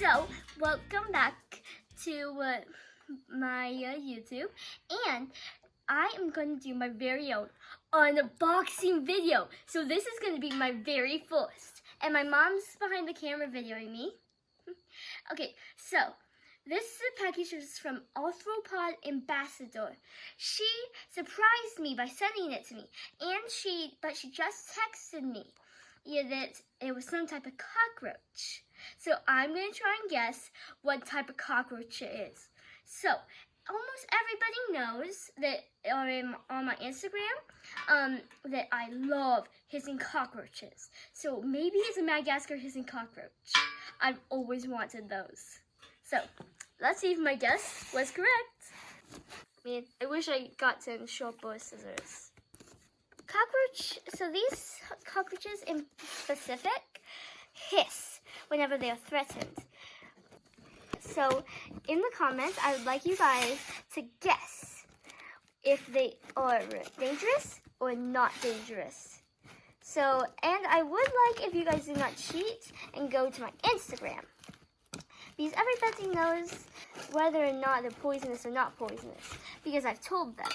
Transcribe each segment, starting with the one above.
So, welcome back to my YouTube, and I am going to do my very own unboxing video. So this is going to be my very first, and my mom's behind the camera videoing me. Okay, so this package is from Arthropod Ambassador. She surprised me by sending it to me, but she just texted me that it was some type of cockroach. So I'm going to try and guess what type of cockroach it is. So almost everybody knows that on my Instagram that I love hissing cockroaches. So maybe it's a Madagascar hissing cockroach. I've always wanted those. So let's see if my guess was correct. I wish I got some sharper scissors. Cockroach, so these cockroaches in specific hiss whenever they are threatened. So in the comments, I would like you guys to guess if they are dangerous or not dangerous. So, and I would like if you guys do not cheat and go to my Instagram, because everybody knows whether or not they're poisonous or not poisonous, because I've told them.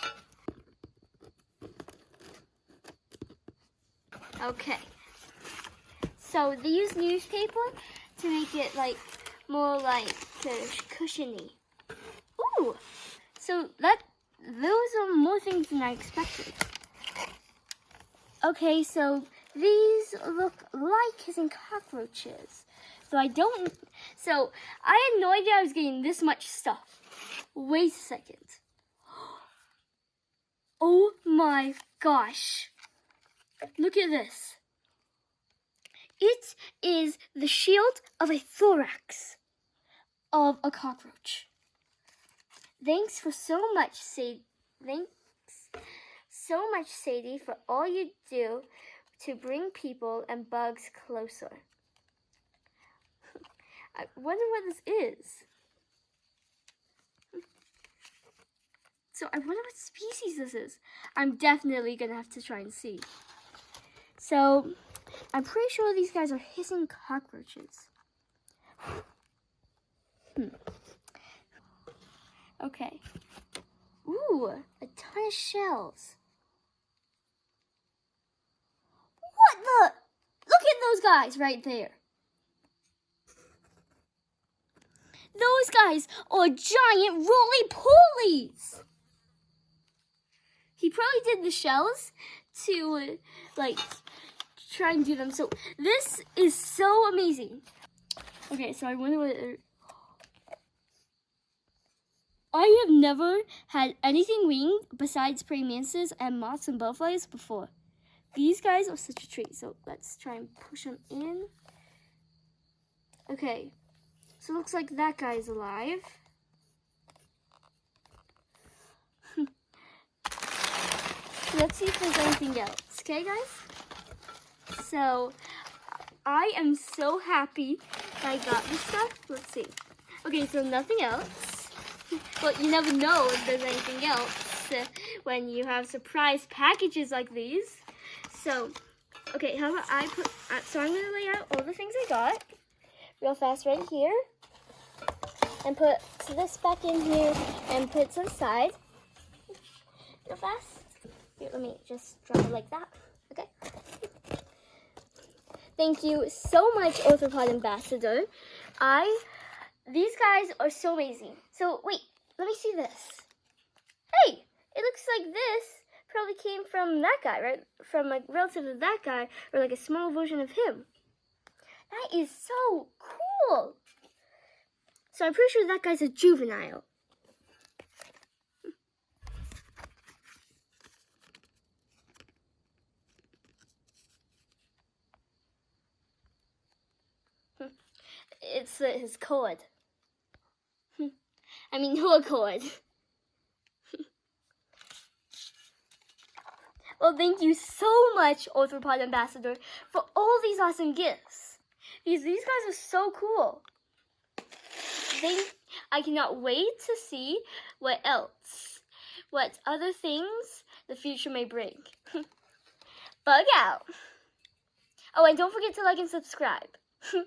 Okay, so they use newspaper to make it more cushiony. Ooh, so those are more things than I expected. Okay, so these look like hissing cockroaches. So I had no idea I was getting this much stuff. Wait a second. Oh my gosh. Look at this. It is the shield of a thorax of a cockroach. Thanks so much, Sadie, for all you do to bring people and bugs closer. I wonder what this is. So I wonder what species this is. I'm definitely gonna have to try and see. So I'm pretty sure these guys are hissing cockroaches. Okay. Ooh, a ton of shells. What the? Look at those guys right there. Those guys are giant roly-polies. He probably did the shells to try and do them. So this is so amazing. Okay, so I wonder what I have never had anything winged besides praying mantises and moths and butterflies before. These guys are such a treat. So let's try and push them in. Okay, so it looks like that guy is alive. Let's see if there's anything else. Okay, guys? So I am so happy I got this stuff. Let's see. Okay, so nothing else. Well, you never know if there's anything else when you have surprise packages like these. So, okay, how about so I'm going to lay out all the things I got real fast right here. And put this back in here and put it to the side. Real fast. Here, let me just drop it like that. Okay. Thank you so much, Arthropod Ambassador. These guys are so amazing. So wait, let me see this. Hey, it looks like this probably came from that guy, right? From a relative of that guy, or a small version of him. That is so cool. So I'm pretty sure that guy's a juvenile. It's his cord. I mean, her cord. Well, thank you so much, Arthropod Ambassador, for all these awesome gifts. These guys are so cool. I cannot wait to see what other things the future may bring. Bug out. Oh, and don't forget to like and subscribe.